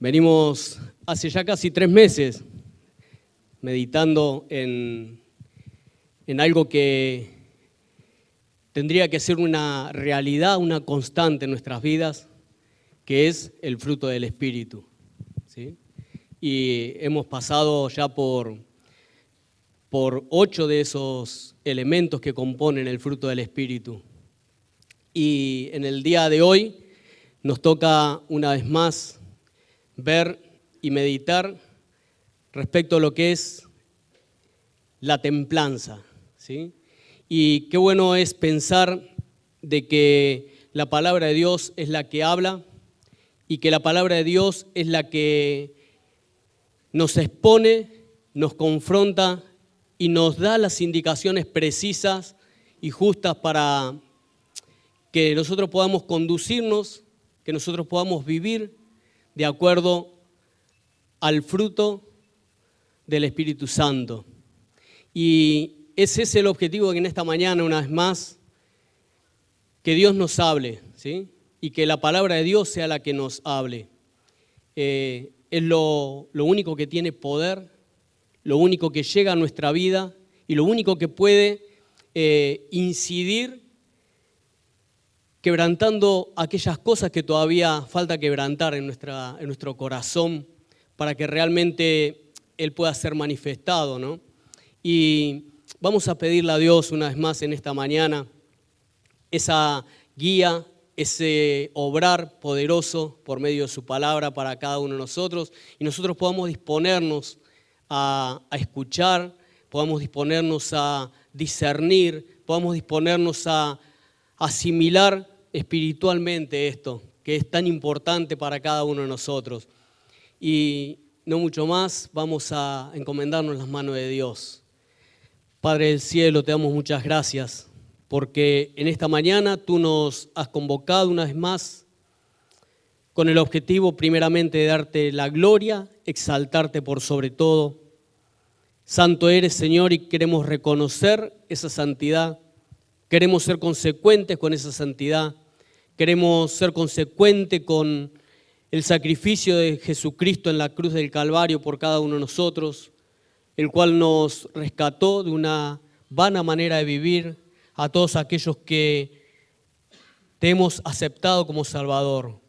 Venimos hace ya casi 3 meses meditando en algo que tendría que ser una realidad, una constante en nuestras vidas, que es el fruto del Espíritu, ¿sí? Y hemos pasado ya por 8 de esos elementos que componen el fruto del Espíritu. Y en el día de hoy nos toca una vez más ver y meditar respecto a lo que es la templanza, ¿sí? Y qué bueno es pensar de que la palabra de Dios es la que habla y que la palabra de Dios es la que nos expone, nos confronta y nos da las indicaciones precisas y justas para que nosotros podamos conducirnos, que nosotros podamos vivir de acuerdo al fruto del Espíritu Santo. Y ese es el objetivo que en esta mañana, una vez más, que Dios nos hable, ¿sí? Y que la palabra de Dios sea la que nos hable. Es lo único que tiene poder, lo único que llega a nuestra vida y lo único que puede incidir quebrantando aquellas cosas que todavía falta quebrantar en nuestro corazón para que realmente Él pueda ser manifestado, ¿no? Y vamos a pedirle a Dios una vez más en esta mañana esa guía, ese obrar poderoso por medio de su palabra para cada uno de nosotros y nosotros podamos disponernos a escuchar, podamos disponernos a discernir, podamos disponernos a asimilar espiritualmente esto, que es tan importante para cada uno de nosotros. Y no mucho más, vamos a encomendarnos en las manos de Dios. Padre del cielo, te damos muchas gracias, porque en esta mañana tú nos has convocado una vez más con el objetivo primeramente de darte la gloria, exaltarte por sobre todo. Santo eres, Señor, y queremos reconocer esa santidad. Queremos ser consecuentes con esa santidad, queremos ser consecuentes con el sacrificio de Jesucristo en la cruz del Calvario por cada uno de nosotros, el cual nos rescató de una vana manera de vivir a todos aquellos que te hemos aceptado como Salvador.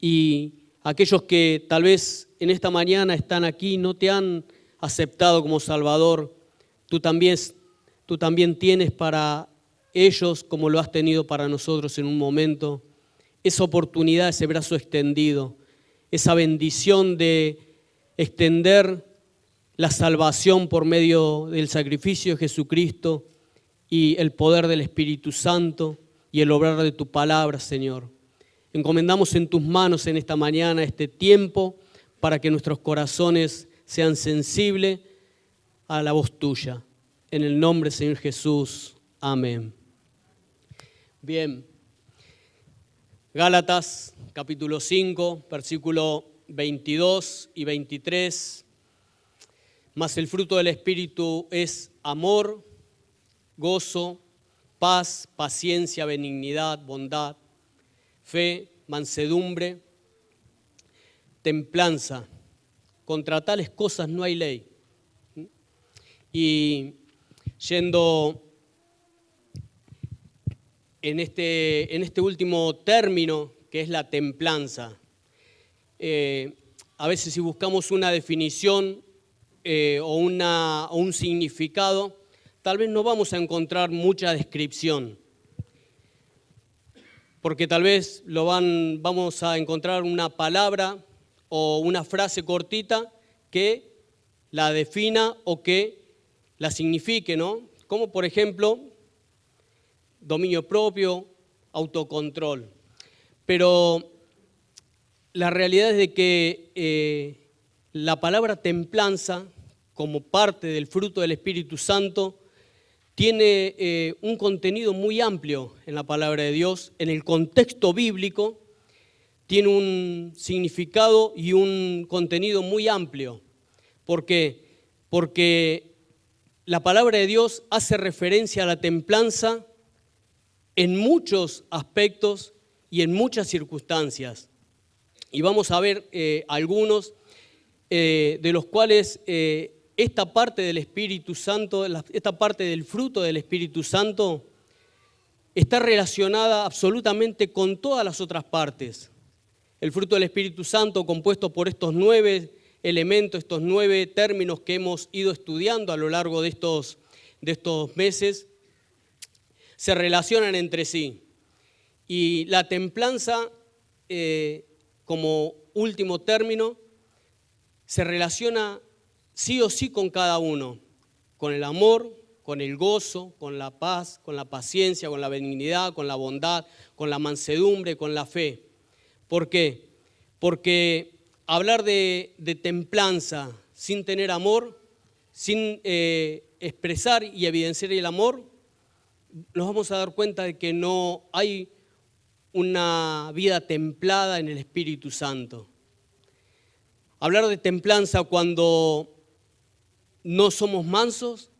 Y aquellos que tal vez en esta mañana están aquí y no te han aceptado como Salvador, tú también tienes para ellos, como lo has tenido para nosotros en un momento, esa oportunidad, ese brazo extendido, esa bendición de extender la salvación por medio del sacrificio de Jesucristo y el poder del Espíritu Santo y el obrar de tu palabra, Señor. Encomendamos en tus manos en esta mañana este tiempo para que nuestros corazones sean sensibles a la voz tuya. En el nombre del Señor Jesús. Amén. Bien, Gálatas capítulo 5, versículo 22 y 23. Mas el fruto del Espíritu es amor, gozo, paz, paciencia, benignidad, bondad, fe, mansedumbre, templanza. Contra tales cosas no hay ley. Y yendo en este último término, que es la templanza. A veces si buscamos una definición o un significado, tal vez no vamos a encontrar mucha descripción, porque tal vez vamos a encontrar una palabra o una frase cortita que la defina o que la signifique, ¿no? Como por ejemplo, dominio propio, autocontrol. Pero la realidad es de que la palabra templanza, como parte del fruto del Espíritu Santo, tiene un contenido muy amplio en la palabra de Dios. En el contexto bíblico tiene un significado y un contenido muy amplio. ¿Por qué? Porque la palabra de Dios hace referencia a la templanza en muchos aspectos y en muchas circunstancias. y vamos a ver algunos de los cuales esta parte del Espíritu Santo, esta parte del fruto del Espíritu Santo está relacionada absolutamente con todas las otras partes. El fruto del Espíritu Santo, compuesto por estos 9 elementos, estos 9 términos que hemos ido estudiando a lo largo de estos meses, se relacionan entre sí. Y la templanza, como último término, se relaciona sí o sí con cada uno, con el amor, con el gozo, con la paz, con la paciencia, con la benignidad, con la bondad, con la mansedumbre, con la fe. ¿Por qué? Porque hablar de templanza sin tener amor, sin expresar y evidenciar el amor, nos vamos a dar cuenta de que no hay una vida templada en el Espíritu Santo. Hablar de templanza cuando no somos mansos,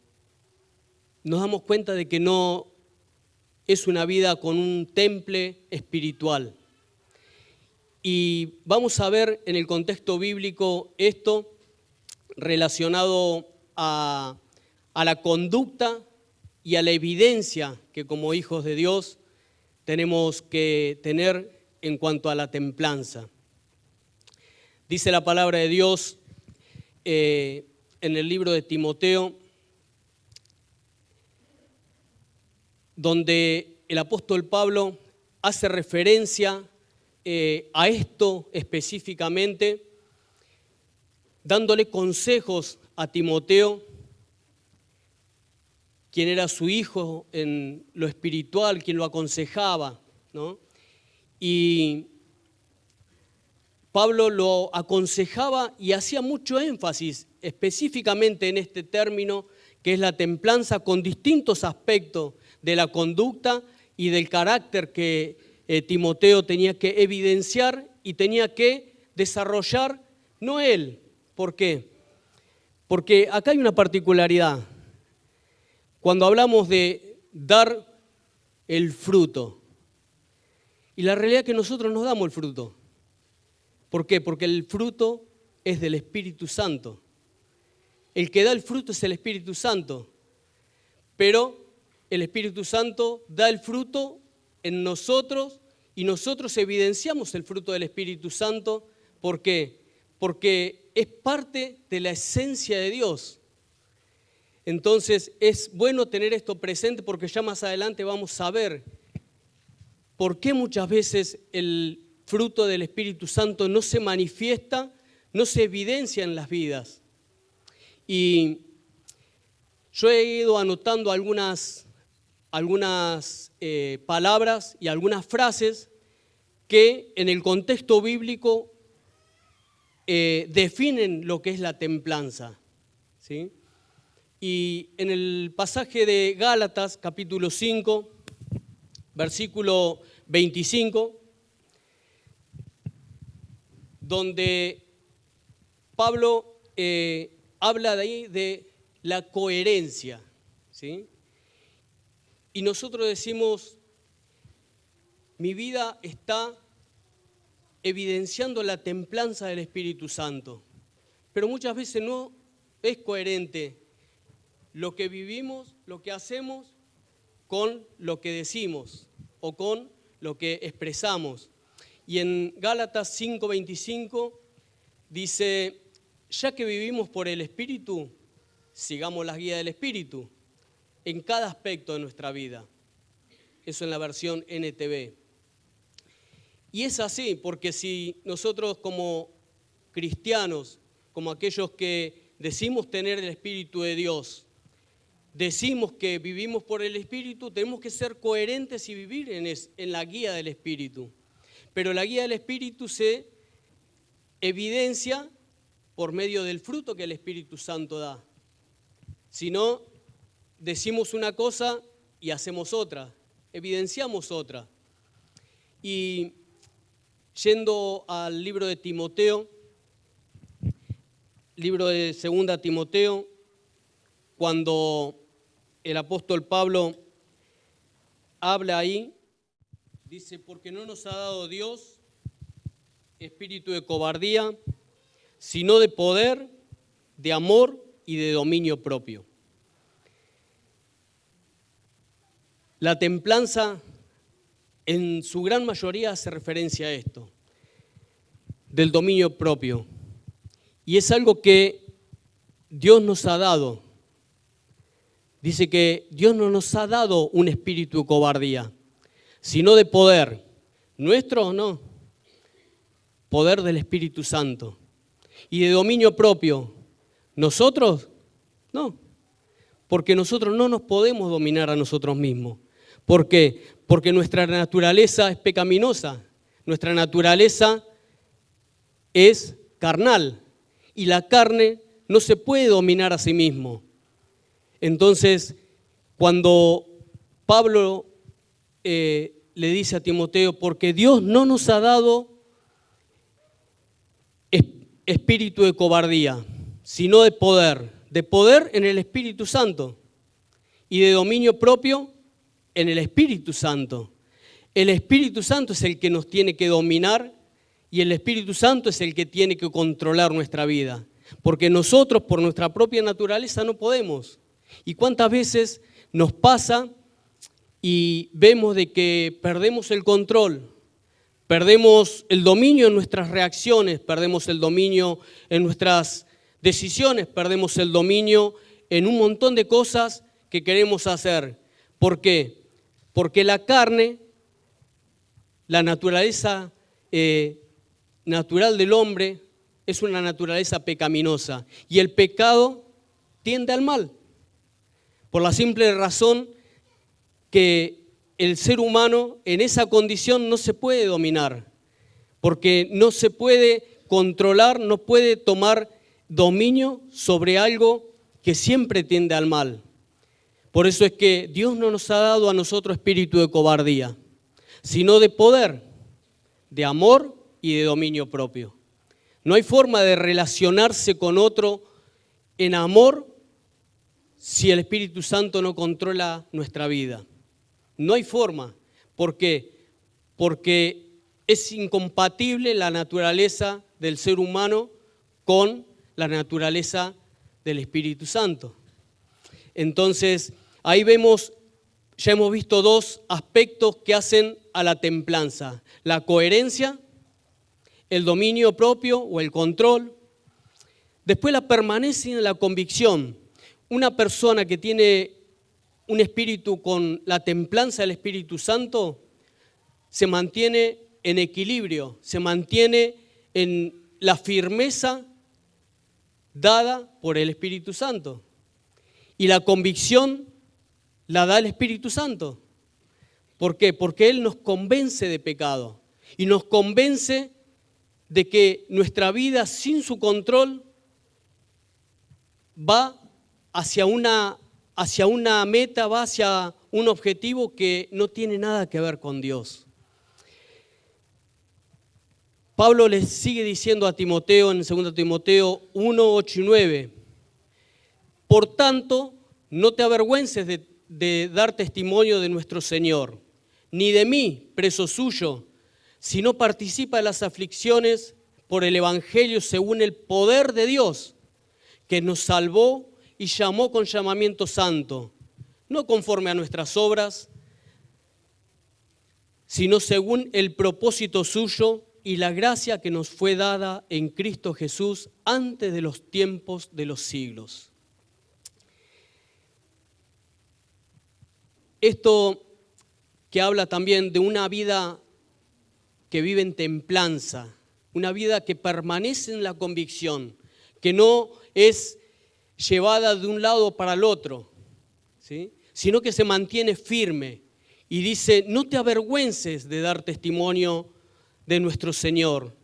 nos damos cuenta de que no es una vida con un temple espiritual. Y vamos a ver en el contexto bíblico esto relacionado a la conducta y a la evidencia que como hijos de Dios tenemos que tener en cuanto a la templanza. Dice la palabra de Dios en el libro de Timoteo, donde el apóstol Pablo hace referencia a esto específicamente, dándole consejos a Timoteo, quien era su hijo en lo espiritual, quien lo aconsejaba, ¿no? Y Pablo lo aconsejaba y hacía mucho énfasis específicamente en este término, que es la templanza, con distintos aspectos de la conducta y del carácter que Timoteo tenía que evidenciar y tenía que desarrollar, no él. ¿Por qué? Porque acá hay una particularidad. Cuando hablamos de dar el fruto, y la realidad es que nosotros nos damos el fruto. ¿Por qué? Porque el fruto es del Espíritu Santo. El que da el fruto es el Espíritu Santo, pero el Espíritu Santo da el fruto en nosotros y nosotros evidenciamos el fruto del Espíritu Santo. ¿Por qué? Porque es parte de la esencia de Dios. Entonces es bueno tener esto presente porque ya más adelante vamos a ver por qué muchas veces el fruto del Espíritu Santo no se manifiesta, no se evidencia en las vidas. Y yo he ido anotando algunas palabras y algunas frases que en el contexto bíblico definen lo que es la templanza, ¿sí? Y en el pasaje de Gálatas, capítulo 5, versículo 25, donde Pablo habla de ahí de la coherencia, ¿sí? Y nosotros decimos, mi vida está evidenciando la templanza del Espíritu Santo, pero muchas veces no es coherente lo que vivimos, lo que hacemos, con lo que decimos o con lo que expresamos. Y en Gálatas 5:25 dice, ya que vivimos por el Espíritu, sigamos las guías del Espíritu en cada aspecto de nuestra vida. Eso en la versión NTV. Y es así, porque si nosotros como cristianos, como aquellos que decimos tener el Espíritu de Dios, decimos que vivimos por el Espíritu, tenemos que ser coherentes y vivir en la guía del Espíritu. Pero la guía del Espíritu se evidencia por medio del fruto que el Espíritu Santo da. Si no, decimos una cosa y hacemos otra, evidenciamos otra. Y yendo al libro de Timoteo, libro de 2 Timoteo, cuando el apóstol Pablo habla ahí, dice, porque no nos ha dado Dios espíritu de cobardía, sino de poder, de amor y de dominio propio. La templanza en su gran mayoría hace referencia a esto, del dominio propio. Y es algo que Dios nos ha dado. Dice que Dios no nos ha dado un espíritu de cobardía, sino de poder. Nuestro no, poder del Espíritu Santo. Y de dominio propio. ¿Nosotros? No, porque nosotros no nos podemos dominar a nosotros mismos. ¿Por qué? Porque nuestra naturaleza es pecaminosa, nuestra naturaleza es carnal y la carne no se puede dominar a sí mismo. Entonces, cuando Pablo le dice a Timoteo, porque Dios no nos ha dado espíritu de cobardía, sino de poder en el Espíritu Santo y de dominio propio en el Espíritu Santo. El Espíritu Santo es el que nos tiene que dominar y el Espíritu Santo es el que tiene que controlar nuestra vida, porque nosotros por nuestra propia naturaleza no podemos. ¿Y cuántas veces nos pasa y vemos de que perdemos el control, perdemos el dominio en nuestras reacciones, perdemos el dominio en nuestras decisiones, perdemos el dominio en un montón de cosas que queremos hacer? ¿Por qué? Porque la carne, la naturaleza natural del hombre, es una naturaleza pecaminosa y el pecado tiende al mal. Por la simple razón que el ser humano en esa condición no se puede dominar, porque no se puede controlar, no puede tomar dominio sobre algo que siempre tiende al mal. Por eso es que Dios no nos ha dado a nosotros espíritu de cobardía, sino de poder, de amor y de dominio propio. No hay forma de relacionarse con otro en amor si el Espíritu Santo no controla nuestra vida. No hay forma. ¿Por qué? Porque es incompatible la naturaleza del ser humano con la naturaleza del Espíritu Santo. Entonces, ahí vemos, ya hemos visto dos aspectos que hacen a la templanza: la coherencia, el dominio propio o el control. Después la permanencia en la convicción. Una persona que tiene un espíritu con la templanza del Espíritu Santo se mantiene en equilibrio, se mantiene en la firmeza dada por el Espíritu Santo. Y la convicción la da el Espíritu Santo. ¿Por qué? Porque Él nos convence de pecado y nos convence de que nuestra vida sin su control va hacia una meta, va hacia un objetivo que no tiene nada que ver con Dios. Pablo les sigue diciendo a Timoteo en 2 Timoteo 1, 8 y 9, por tanto, no te avergüences de dar testimonio de nuestro Señor, ni de mí, preso suyo, sino participa de las aflicciones por el Evangelio según el poder de Dios, que nos salvó y llamó con llamamiento santo, no conforme a nuestras obras, sino según el propósito suyo y la gracia que nos fue dada en Cristo Jesús antes de los tiempos de los siglos. Esto que habla también de una vida que vive en templanza, una vida que permanece en la convicción, que no es llevada de un lado para el otro, ¿sí? Sino que se mantiene firme y dice, no te avergüences de dar testimonio de nuestro Señor,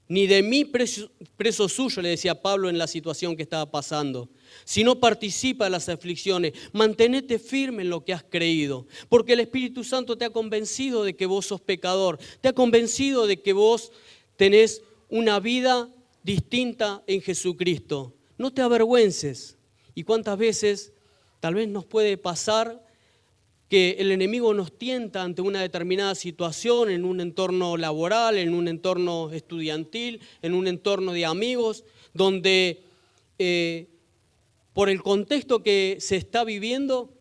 ni de mí preso suyo, le decía Pablo en la situación que estaba pasando, sino participa de las aflicciones, mantenete firme en lo que has creído, porque el Espíritu Santo te ha convencido de que vos sos pecador, te ha convencido de que vos tenés una vida distinta en Jesucristo. No te avergüences. ¿Y cuántas veces tal vez nos puede pasar que el enemigo nos tienta ante una determinada situación, en un entorno laboral, en un entorno estudiantil, en un entorno de amigos, donde por el contexto que se está viviendo,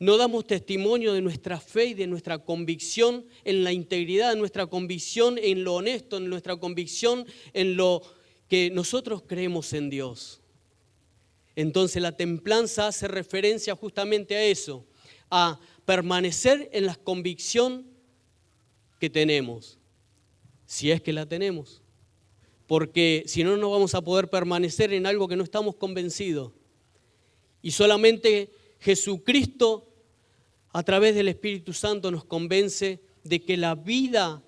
no damos testimonio de nuestra fe y de nuestra convicción en la integridad, de nuestra convicción en lo honesto, en nuestra convicción en lo que nosotros creemos en Dios. Entonces la templanza hace referencia justamente a eso, a permanecer en la convicción que tenemos, si es que la tenemos. Porque si no, no vamos a poder permanecer en algo que no estamos convencidos. Y solamente Jesucristo, a través del Espíritu Santo, nos convence de que la vida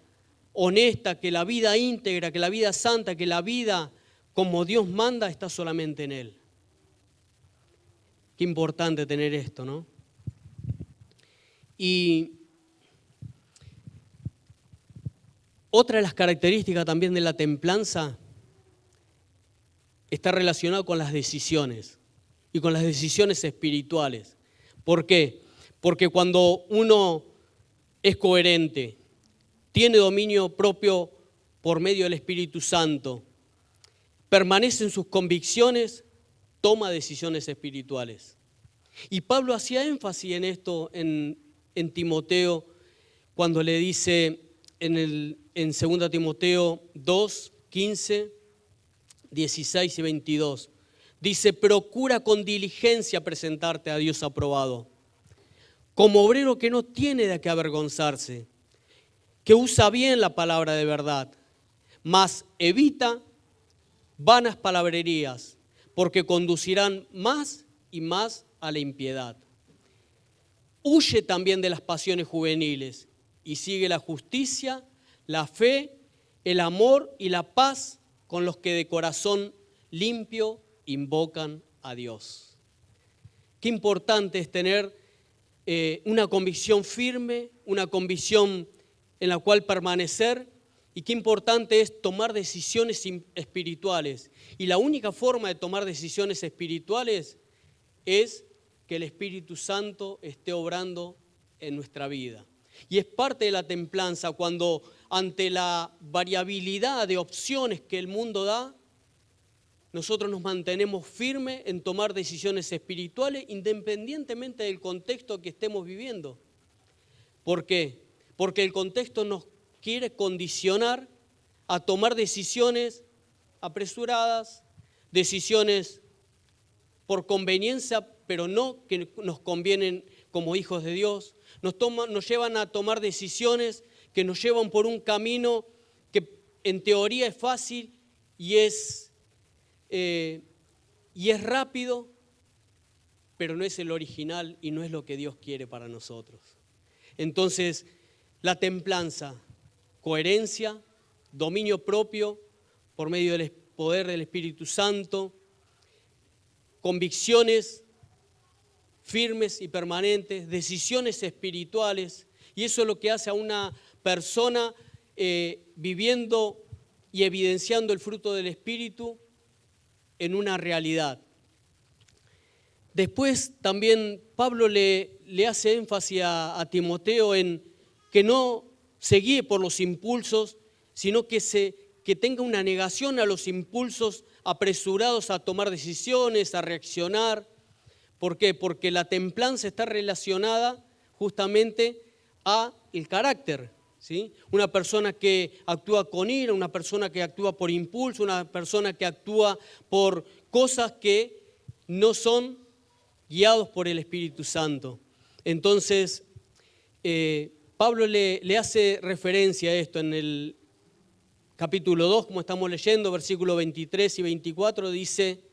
honesta, que la vida íntegra, que la vida santa, que la vida como Dios manda está solamente en Él. Qué importante tener esto, ¿no? Y otra de las características también de la templanza está relacionada con las decisiones y con las decisiones espirituales. ¿Por qué? Porque cuando uno es coherente, tiene dominio propio por medio del Espíritu Santo, permanece en sus convicciones, toma decisiones espirituales. Y Pablo hacía énfasis en esto en Timoteo, cuando le dice en 2 Timoteo 2, 15, 16 y 22. Dice, procura con diligencia presentarte a Dios aprobado, como obrero que no tiene de qué avergonzarse, que usa bien la palabra de verdad, mas evita vanas palabrerías, porque conducirán más y más a la impiedad. Huye también de las pasiones juveniles y sigue la justicia, la fe, el amor y la paz con los que de corazón limpio invocan a Dios. Qué importante es tener una convicción firme, una convicción en la cual permanecer, y qué importante es tomar decisiones espirituales. Y la única forma de tomar decisiones espirituales es que el Espíritu Santo esté obrando en nuestra vida. Y es parte de la templanza cuando ante la variabilidad de opciones que el mundo da, nosotros nos mantenemos firmes en tomar decisiones espirituales independientemente del contexto que estemos viviendo. ¿Por qué? Porque el contexto nos quiere condicionar a tomar decisiones apresuradas, decisiones por conveniencia, pero no que nos convienen como hijos de Dios. Nos llevan a tomar decisiones que nos llevan por un camino que en teoría es fácil y es rápido, pero no es el original y no es lo que Dios quiere para nosotros. Entonces, la templanza, coherencia, dominio propio por medio del poder del Espíritu Santo, convicciones firmes y permanentes, decisiones espirituales, y eso es lo que hace a una persona viviendo y evidenciando el fruto del Espíritu en una realidad. Después también Pablo le hace énfasis a Timoteo en que no se guíe por los impulsos, sino que tenga una negación a los impulsos apresurados a tomar decisiones, a reaccionar. ¿Por qué? Porque la templanza está relacionada justamente a el carácter, ¿sí? Una persona que actúa con ira, una persona que actúa por impulso, una persona que actúa por cosas que no son guiados por el Espíritu Santo. Entonces, Pablo le hace referencia a esto en el capítulo 2, como estamos leyendo, versículos 23 y 24, dice,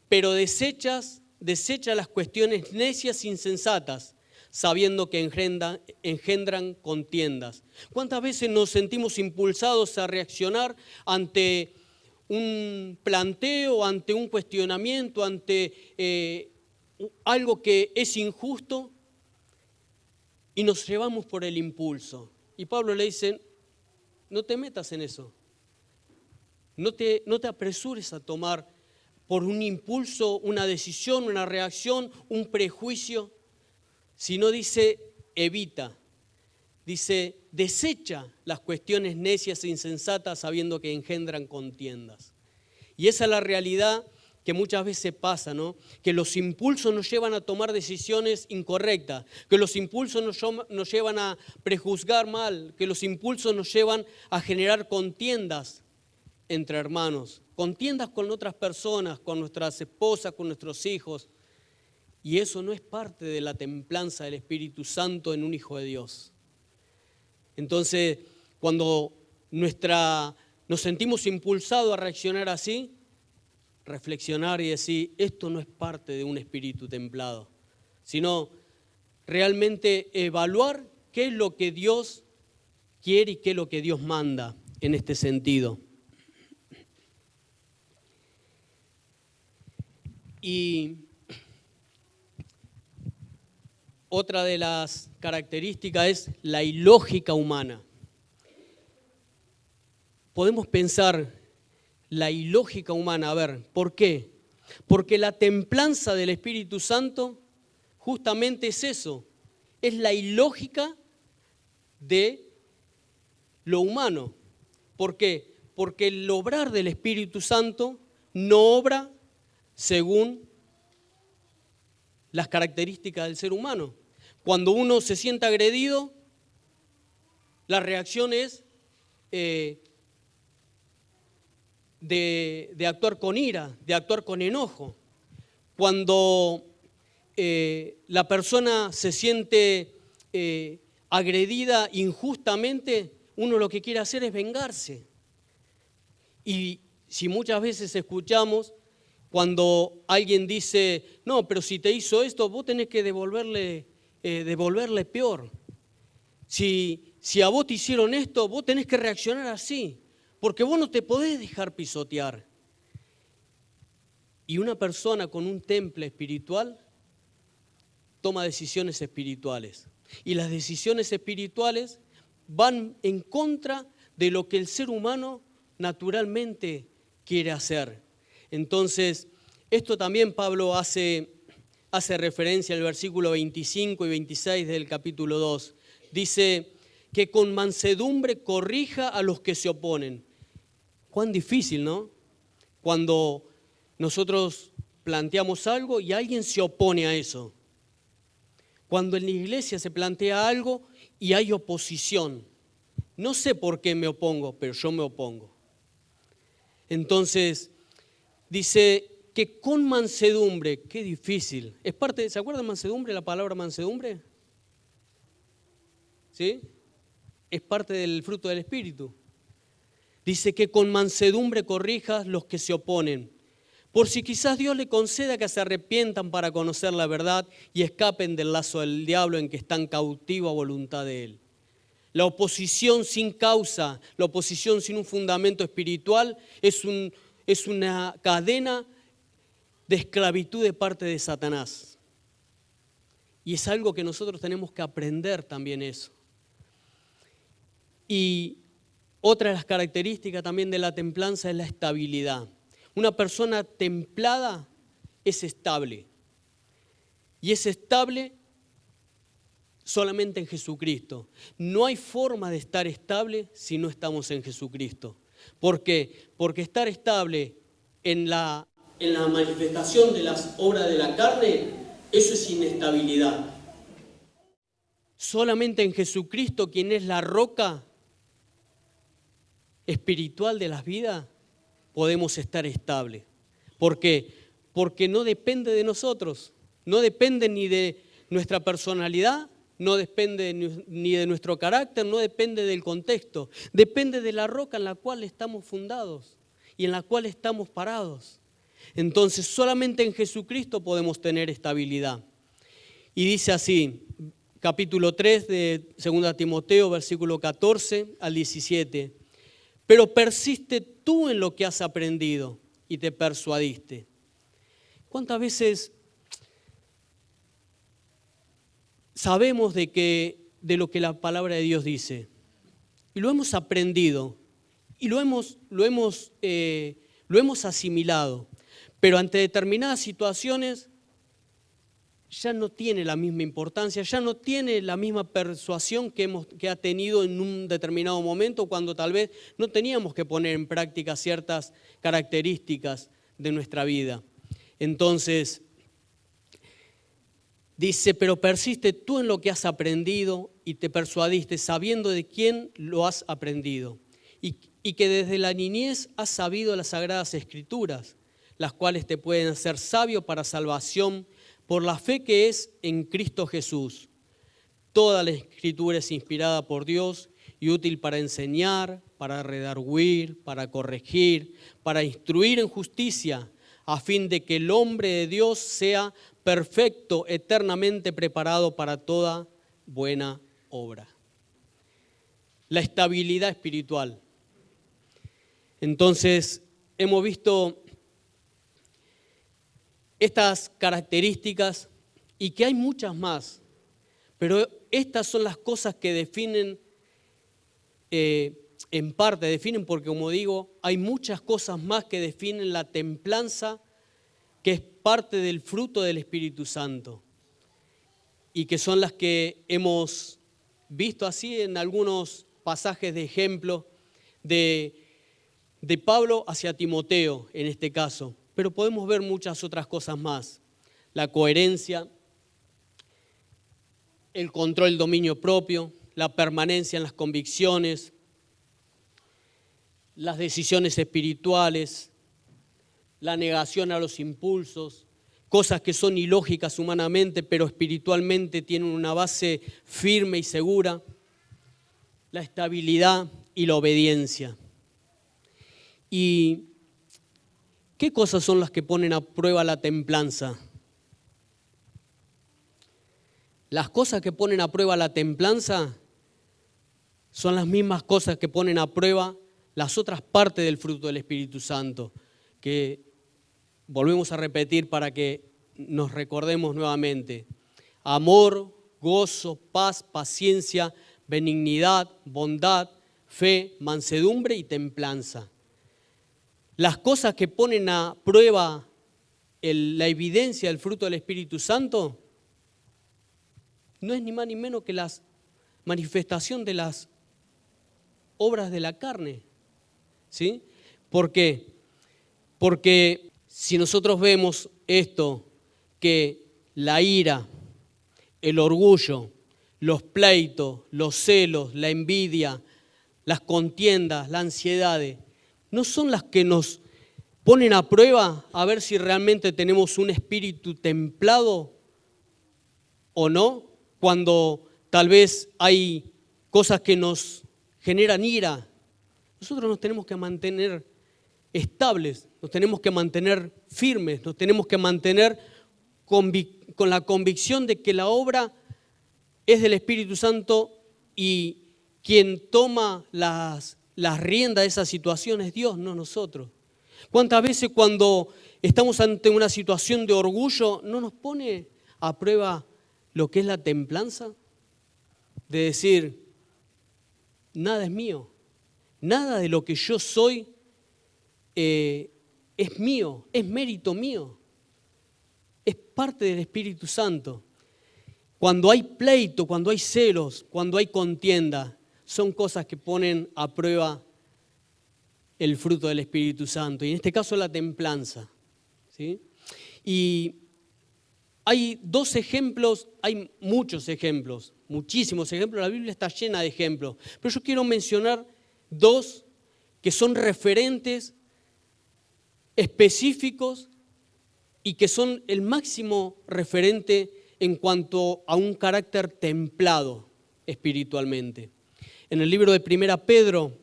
pero desecha las cuestiones necias e insensatas, sabiendo que engendran contiendas. ¿Cuántas veces nos sentimos impulsados a reaccionar ante un planteo, ante un cuestionamiento, ante algo que es injusto y nos llevamos por el impulso? Y Pablo le dice, no te metas en eso, no te apresures a tomar por un impulso, una decisión, una reacción, un prejuicio, sino dice evita. Dice, desecha las cuestiones necias e insensatas sabiendo que engendran contiendas. Y esa es la realidad que muchas veces pasa, ¿no? Que los impulsos nos llevan a tomar decisiones incorrectas, que los impulsos nos llevan a prejuzgar mal, que los impulsos nos llevan a generar contiendas entre hermanos, contiendas con otras personas, con nuestras esposas, con nuestros hijos. Y eso no es parte de la templanza del Espíritu Santo en un hijo de Dios. Entonces, cuando nos sentimos impulsados a reaccionar así, reflexionar y decir, esto no es parte de un espíritu templado, sino realmente evaluar qué es lo que Dios quiere y qué es lo que Dios manda en este sentido. Y otra de las características es la ilógica humana. Podemos pensar la ilógica humana, a ver, ¿por qué? Porque la templanza del Espíritu Santo justamente es eso, es la ilógica de lo humano. ¿Por qué? Porque el obrar del Espíritu Santo no obra según las características del ser humano. Cuando uno se siente agredido, la reacción es de actuar con ira, de actuar con enojo. Cuando la persona se siente agredida injustamente, uno lo que quiere hacer es vengarse. Y si muchas veces escuchamos cuando alguien dice, no, pero si te hizo esto, vos tenés que devolverle peor. Si a vos te hicieron esto, vos tenés que reaccionar así, porque vos no te podés dejar pisotear. Y una persona con un temple espiritual toma decisiones espirituales. Y las decisiones espirituales van en contra de lo que el ser humano naturalmente quiere hacer. Entonces, esto también Pablo hace referencia al versículo 25 y 26 del capítulo 2. Dice que con mansedumbre corrija a los que se oponen. Cuán difícil, ¿no? Cuando nosotros planteamos algo y alguien se opone a eso. Cuando en la iglesia se plantea algo y hay oposición. No sé por qué me opongo, pero yo me opongo. Entonces, dice que con mansedumbre, qué difícil. Es parte, ¿se acuerdan de mansedumbre, la palabra mansedumbre? ¿Sí? Es parte del fruto del Espíritu. Dice que con mansedumbre corrijas los que se oponen, por si quizás Dios le conceda que se arrepientan para conocer la verdad y escapen del lazo del diablo en que están cautivos a voluntad de él. La oposición sin causa, la oposición sin un fundamento espiritual es una cadena de esclavitud de parte de Satanás. Y es algo que nosotros tenemos que aprender también eso. Y otra de las características también de la templanza es la estabilidad. Una persona templada es estable. Y es estable solamente en Jesucristo. No hay forma de estar estable si no estamos en Jesucristo. ¿Por qué? Porque estar estable en la manifestación de las obras de la carne, eso es inestabilidad. Solamente en Jesucristo, quien es la roca espiritual de las vidas, podemos estar estables. ¿Por qué? Porque no depende de nosotros, no depende ni de nuestra personalidad, no depende ni de nuestro carácter, no depende del contexto, depende de la roca en la cual estamos fundados y en la cual estamos parados. Entonces, solamente en Jesucristo podemos tener estabilidad. Y dice así, capítulo 3 de 2 Timoteo, versículo 14 al 17. Pero persiste tú en lo que has aprendido y te persuadiste. ¿Cuántas veces sabemos de lo que la palabra de Dios dice? Y lo hemos aprendido y lo hemos asimilado. Pero ante determinadas situaciones ya no tiene la misma importancia, ya no tiene la misma persuasión que ha tenido en un determinado momento, cuando tal vez no teníamos que poner en práctica ciertas características de nuestra vida. Entonces, dice, pero persiste tú en lo que has aprendido y te persuadiste sabiendo de quién lo has aprendido y que desde la niñez has sabido las sagradas escrituras, las cuales te pueden hacer sabio para salvación por la fe que es en Cristo Jesús. Toda la escritura es inspirada por Dios y útil para enseñar, para redarguir, para corregir, para instruir en justicia, a fin de que el hombre de Dios sea perfecto, eternamente preparado para toda buena obra. La estabilidad espiritual. Entonces, hemos visto estas características y que hay muchas más, pero estas son las cosas que definen, en parte definen, porque como digo, hay muchas cosas más que definen la templanza, que es parte del fruto del Espíritu Santo y que son las que hemos visto así en algunos pasajes de ejemplo de Pablo hacia Timoteo en este caso. Pero podemos ver muchas otras cosas más. La coherencia, el control del dominio propio, la permanencia en las convicciones, las decisiones espirituales, la negación a los impulsos, cosas que son ilógicas humanamente, pero espiritualmente tienen una base firme y segura, la estabilidad y la obediencia. ¿Y qué cosas son las que ponen a prueba la templanza? Las cosas que ponen a prueba la templanza son las mismas cosas que ponen a prueba las otras partes del fruto del Espíritu Santo, que volvemos a repetir para que nos recordemos nuevamente. Amor, gozo, paz, paciencia, benignidad, bondad, fe, mansedumbre y templanza. Las cosas que ponen a prueba la evidencia del fruto del Espíritu Santo no es ni más ni menos que la manifestación de las obras de la carne. ¿Sí? ¿Por qué? Porque si nosotros vemos esto, que la ira, el orgullo, los pleitos, los celos, la envidia, las contiendas, la ansiedad, no son las que nos ponen a prueba a ver si realmente tenemos un espíritu templado o no, cuando tal vez hay cosas que nos generan ira. Nosotros nos tenemos que mantener estables, nos tenemos que mantener firmes, nos tenemos que mantener con la convicción de que la obra es del Espíritu Santo y quien toma las riendas de esa situación es Dios, no nosotros. ¿Cuántas veces cuando estamos ante una situación de orgullo no nos pone a prueba lo que es la templanza? De decir, nada es mío, nada de lo que yo soy es mío, es mérito mío, es parte del Espíritu Santo. Cuando hay pleito, cuando hay celos, cuando hay contienda, son cosas que ponen a prueba el fruto del Espíritu Santo, y en este caso la templanza. ¿Sí? Y hay dos ejemplos, hay muchos ejemplos, muchísimos ejemplos, la Biblia está llena de ejemplos, pero yo quiero mencionar dos que son referentes específicos y que son el máximo referente en cuanto a un carácter templado espiritualmente. En el libro de 1 Pedro,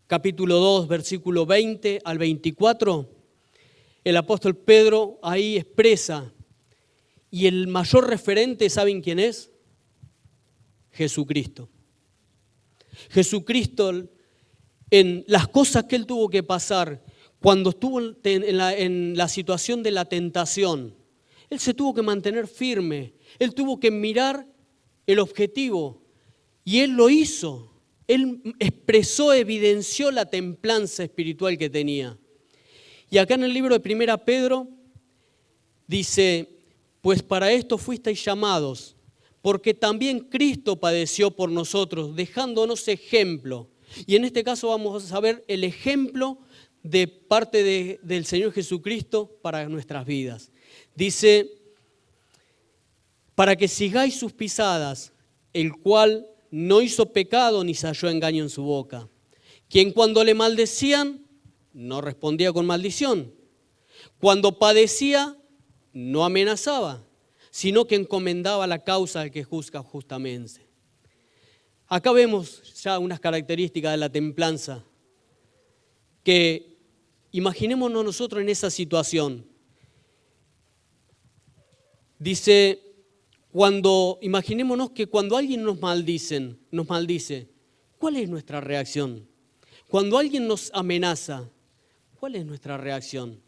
capítulo 2, versículo 20 al 24, el apóstol Pedro ahí expresa, y el mayor referente, ¿saben quién es? Jesucristo. Jesucristo, en las cosas que él tuvo que pasar, cuando estuvo en la situación de la tentación, él se tuvo que mantener firme, él tuvo que mirar el objetivo, y él lo hizo. Él expresó, evidenció la templanza espiritual que tenía. Y acá en el libro de 1 Pedro dice, Pues para esto fuisteis llamados, porque también Cristo padeció por nosotros, dejándonos ejemplo. Y en este caso vamos a ver el ejemplo de parte del Señor Jesucristo para nuestras vidas. Dice, para que sigáis sus pisadas, el cual no hizo pecado ni se halló engaño en su boca. Quien cuando le maldecían, no respondía con maldición. Cuando padecía, no amenazaba, sino que encomendaba la causa al que juzga justamente. Acá vemos ya unas características de la templanza, que imaginémonos nosotros en esa situación. Dice, imaginémonos que cuando alguien nos maldice, ¿cuál es nuestra reacción? Cuando alguien nos amenaza, ¿cuál es nuestra reacción?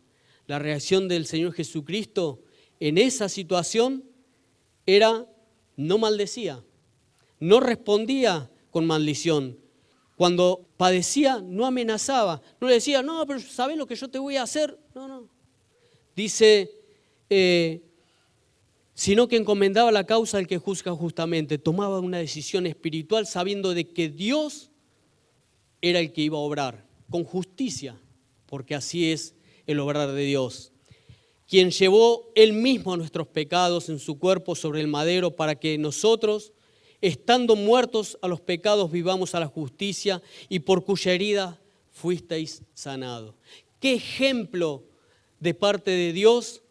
La reacción del Señor Jesucristo en esa situación era, no maldecía, no respondía con maldición. Cuando padecía, no amenazaba, no le decía, no, pero ¿sabes lo que yo te voy a hacer? No. Dice, sino que encomendaba la causa al que juzga justamente. Tomaba una decisión espiritual sabiendo de que Dios era el que iba a obrar con justicia, porque así es el obrar de Dios. Quien llevó Él mismo nuestros pecados en su cuerpo sobre el madero para que nosotros, estando muertos a los pecados, vivamos a la justicia y por cuya herida fuisteis sanados. ¡Qué ejemplo de parte de Dios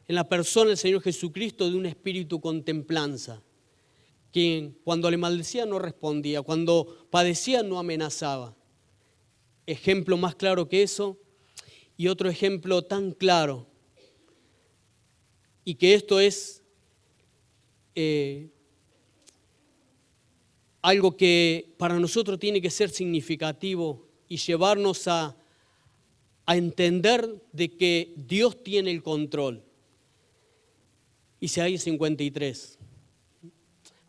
en la persona del Señor Jesucristo de un espíritu con templanza! Quien cuando le maldecía no respondía, cuando padecía no amenazaba. Ejemplo más claro que eso, y otro ejemplo tan claro, y que esto es algo que para nosotros tiene que ser significativo y llevarnos a entender de que Dios tiene el control. Isaías 53,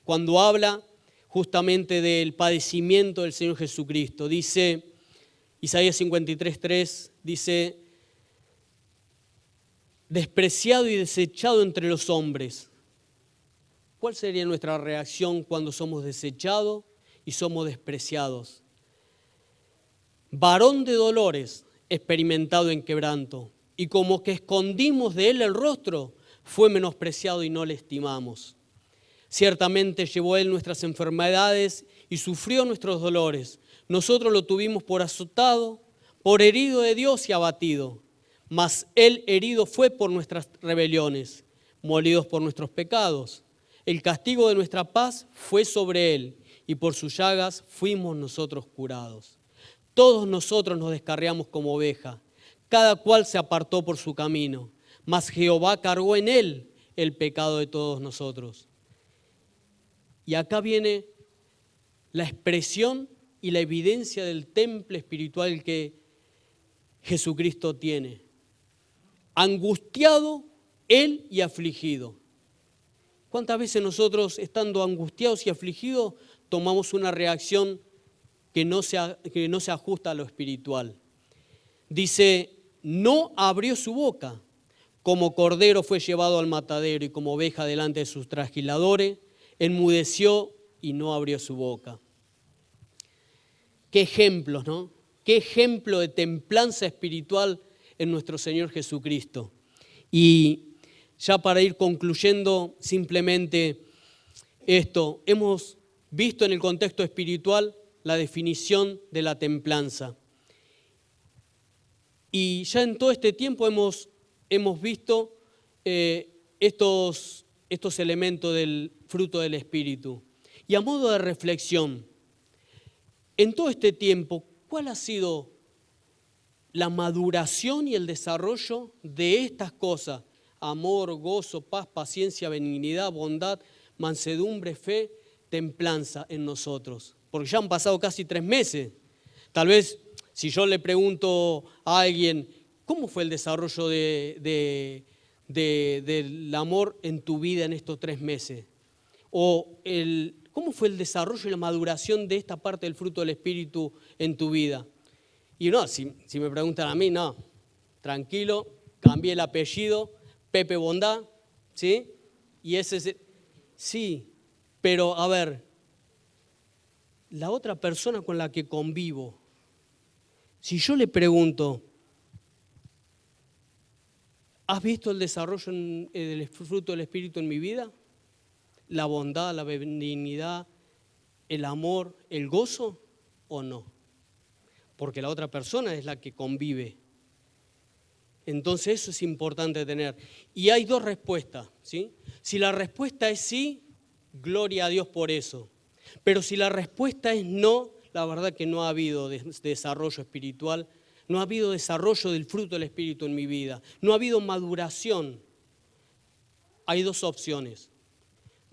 cuando habla justamente del padecimiento del Señor Jesucristo, dice, Isaías 53:3, dice, despreciado y desechado entre los hombres. ¿Cuál sería nuestra reacción cuando somos desechados y somos despreciados? Varón de dolores, experimentado en quebranto, y como que escondimos de él el rostro, fue menospreciado y no le estimamos. Ciertamente llevó él nuestras enfermedades y sufrió nuestros dolores. Nosotros lo tuvimos por azotado, por herido de Dios y abatido. Mas él herido fue por nuestras rebeliones, molidos por nuestros pecados. El castigo de nuestra paz fue sobre él, y por sus llagas fuimos nosotros curados. Todos nosotros nos descarriamos como oveja, cada cual se apartó por su camino, mas Jehová cargó en él el pecado de todos nosotros. Y acá viene la expresión y la evidencia del temple espiritual que Jesucristo tiene. Angustiado él y afligido. ¿Cuántas veces nosotros, estando angustiados y afligidos, tomamos una reacción que no se ajusta a lo espiritual? Dice, no abrió su boca, como cordero fue llevado al matadero y como oveja delante de sus trasquiladores, enmudeció y no abrió su boca. Qué ejemplos, ¿no? Qué ejemplo de templanza espiritual en nuestro Señor Jesucristo. Y ya para ir concluyendo simplemente esto, hemos visto en el contexto espiritual la definición de la templanza. Y ya en todo este tiempo hemos visto estos elementos del fruto del Espíritu. Y a modo de reflexión, en todo este tiempo, ¿cuál ha sido la maduración y el desarrollo de estas cosas? Amor, gozo, paz, paciencia, benignidad, bondad, mansedumbre, fe, templanza en nosotros. Porque ya han pasado casi 3 meses. Tal vez si yo le pregunto a alguien, ¿cómo fue el desarrollo del amor en tu vida en estos 3 meses? O ¿cómo fue el desarrollo y la maduración de esta parte del fruto del Espíritu en tu vida? Y no, si me preguntan a mí, no, tranquilo, cambié el apellido, Pepe Bondad, ¿sí? Y ese es, sí, pero a ver, la otra persona con la que convivo, si yo le pregunto, ¿has visto el desarrollo del fruto del Espíritu en mi vida? ¿La bondad, la benignidad, el amor, el gozo o no? Porque la otra persona es la que convive. Entonces eso es importante tener. Y hay dos respuestas, ¿sí? Si la respuesta es sí, gloria a Dios por eso. Pero si la respuesta es no, la verdad que no ha habido desarrollo espiritual, no ha habido desarrollo del fruto del Espíritu en mi vida, no ha habido maduración. Hay dos opciones.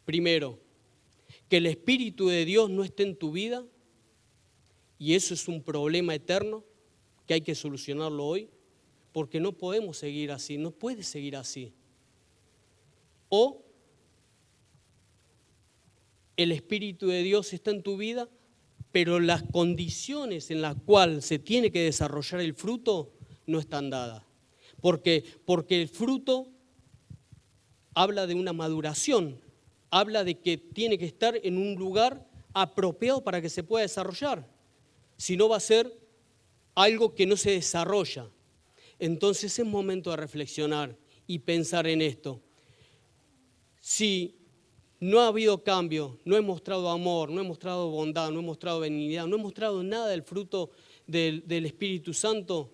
Primero, que el Espíritu de Dios no esté en tu vida, y eso es un problema eterno que hay que solucionarlo hoy, porque no podemos seguir así, no puede seguir así. O el Espíritu de Dios está en tu vida, pero las condiciones en las cuales se tiene que desarrollar el fruto no están dadas. Porque el fruto habla de una maduración, habla de que tiene que estar en un lugar apropiado para que se pueda desarrollar. Si no, va a ser algo que no se desarrolla. Entonces es momento de reflexionar y pensar en esto. Si no ha habido cambio, no he mostrado amor, no he mostrado bondad, no he mostrado benignidad, no he mostrado nada del fruto del Espíritu Santo,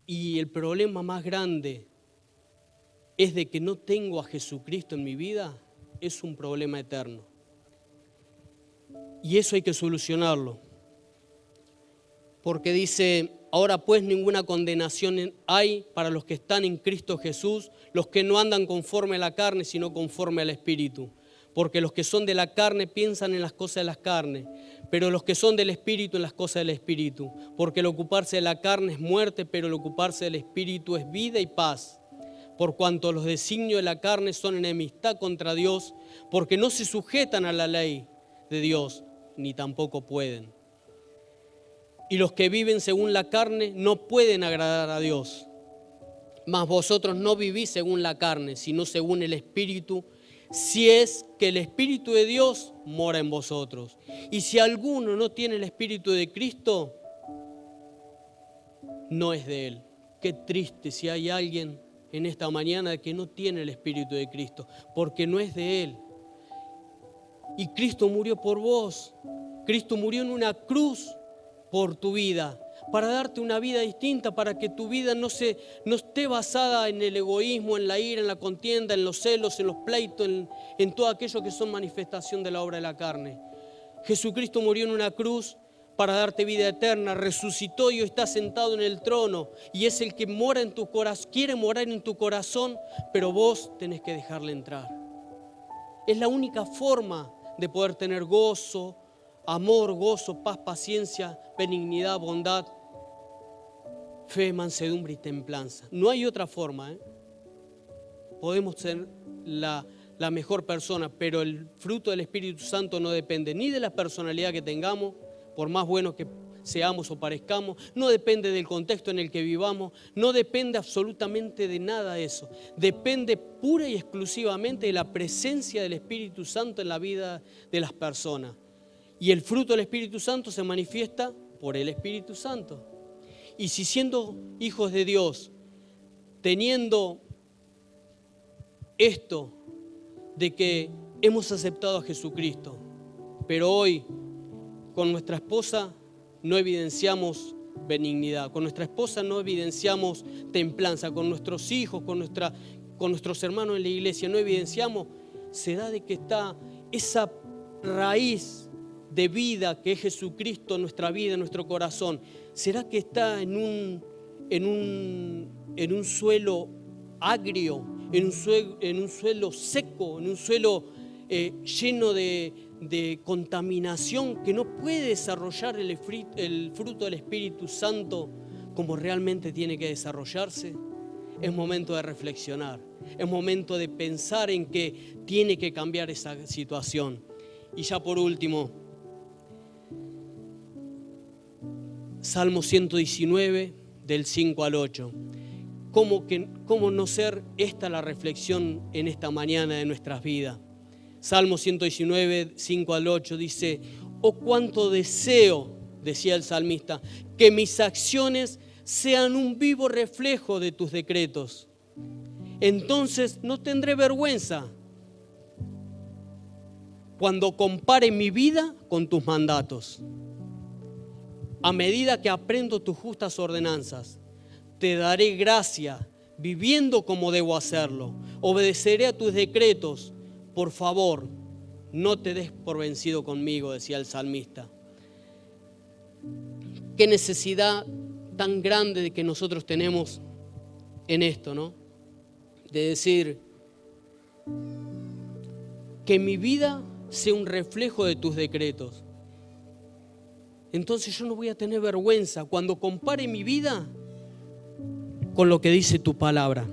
y el problema más grande es de que no tengo a Jesucristo en mi vida, es un problema eterno. Y eso hay que solucionarlo. Porque dice, ahora pues ninguna condenación hay para los que están en Cristo Jesús, los que no andan conforme a la carne, sino conforme al Espíritu. Porque los que son de la carne piensan en las cosas de las carnes, pero los que son del Espíritu en las cosas del Espíritu. Porque el ocuparse de la carne es muerte, pero el ocuparse del Espíritu es vida y paz. Por cuanto los designios de la carne son enemistad contra Dios, porque no se sujetan a la ley de Dios, ni tampoco pueden. Y los que viven según la carne no pueden agradar a Dios. Mas vosotros no vivís según la carne, sino según el Espíritu, si es que el Espíritu de Dios mora en vosotros. Y si alguno no tiene el Espíritu de Cristo, no es de Él. Qué triste si hay alguien en esta mañana que no tiene el Espíritu de Cristo, porque no es de Él. Y Cristo murió por vos. Cristo murió en una cruz por tu vida, para darte una vida distinta, para que tu vida no esté basada en el egoísmo, en la ira, en la contienda, en los celos, en los pleitos, en todo aquello que son manifestación de la obra de la carne. Jesucristo murió en una cruz para darte vida eterna, resucitó y hoy está sentado en el trono, y es el que mora en tu corazón, quiere morar en tu corazón, pero vos tenés que dejarle entrar. Es la única forma de poder tener gozo, amor, gozo, paz, paciencia, benignidad, bondad, fe, mansedumbre y templanza. No hay otra forma, Podemos ser la mejor persona, pero el fruto del Espíritu Santo no depende ni de la personalidad que tengamos, por más buenos que seamos o parezcamos, no depende del contexto en el que vivamos, no depende absolutamente de nada de eso. Depende pura y exclusivamente de la presencia del Espíritu Santo en la vida de las personas. Y el fruto del Espíritu Santo se manifiesta por el Espíritu Santo. Y si siendo hijos de Dios, teniendo esto de que hemos aceptado a Jesucristo, pero hoy con nuestra esposa no evidenciamos benignidad, con nuestra esposa no evidenciamos templanza, con nuestros hijos, con nuestros hermanos en la iglesia no evidenciamos, se da de que está esa raíz de vida que es Jesucristo en nuestra vida, en nuestro corazón. ¿Será que está en un suelo agrio, en un suelo seco, en un suelo lleno de contaminación que no puede desarrollar el fruto del Espíritu Santo como realmente tiene que desarrollarse? Es momento de reflexionar, es momento de pensar en que tiene que cambiar esa situación. Y ya por último, Salmo 119, del 5 al 8. ¿Cómo no ser esta la reflexión en esta mañana de nuestras vidas? Salmo 119, 5 al 8 dice: oh, cuánto deseo, decía el salmista, que mis acciones sean un vivo reflejo de tus decretos. Entonces no tendré vergüenza cuando compare mi vida con tus mandatos. A medida que aprendo tus justas ordenanzas, te daré gracia viviendo como debo hacerlo. Obedeceré a tus decretos. Por favor, no te des por vencido conmigo, decía el salmista. Qué necesidad tan grande de que nosotros tenemos en esto, ¿no? De decir que mi vida sea un reflejo de tus decretos. Entonces yo no voy a tener vergüenza cuando compare mi vida con lo que dice tu palabra.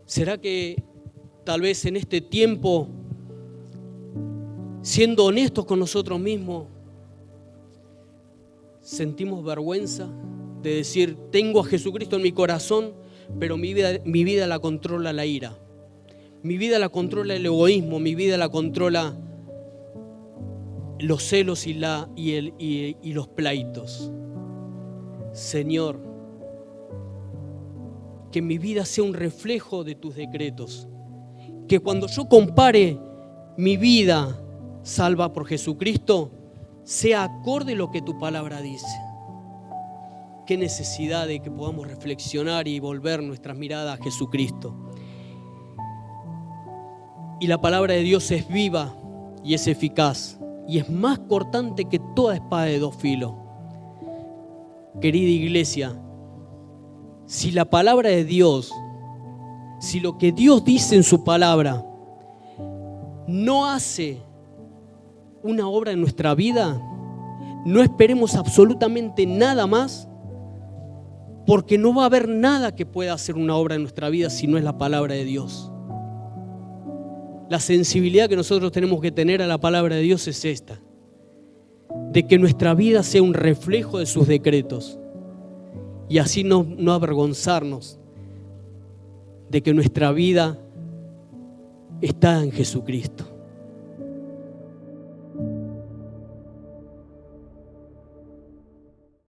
¿Será que tal vez en este tiempo, siendo honestos con nosotros mismos, sentimos vergüenza de decir, tengo a Jesucristo en mi corazón, pero mi vida la controla la ira? Mi vida la controla el egoísmo, mi vida la controla los celos y los pleitos. Señor, que mi vida sea un reflejo de tus decretos. Que cuando yo compare mi vida salva por Jesucristo, sea acorde a lo que tu palabra dice. Qué necesidad de que podamos reflexionar y volver nuestras miradas a Jesucristo. Y la palabra de Dios es viva y es eficaz y es más cortante que toda espada de dos filos. Querida iglesia, si la palabra de Dios, si lo que Dios dice en su palabra no hace una obra en nuestra vida, no esperemos absolutamente nada más, porque no va a haber nada que pueda hacer una obra en nuestra vida si no es la palabra de Dios. La sensibilidad que nosotros tenemos que tener a la palabra de Dios es esta: de que nuestra vida sea un reflejo de sus decretos y así no avergonzarnos de que nuestra vida está en Jesucristo.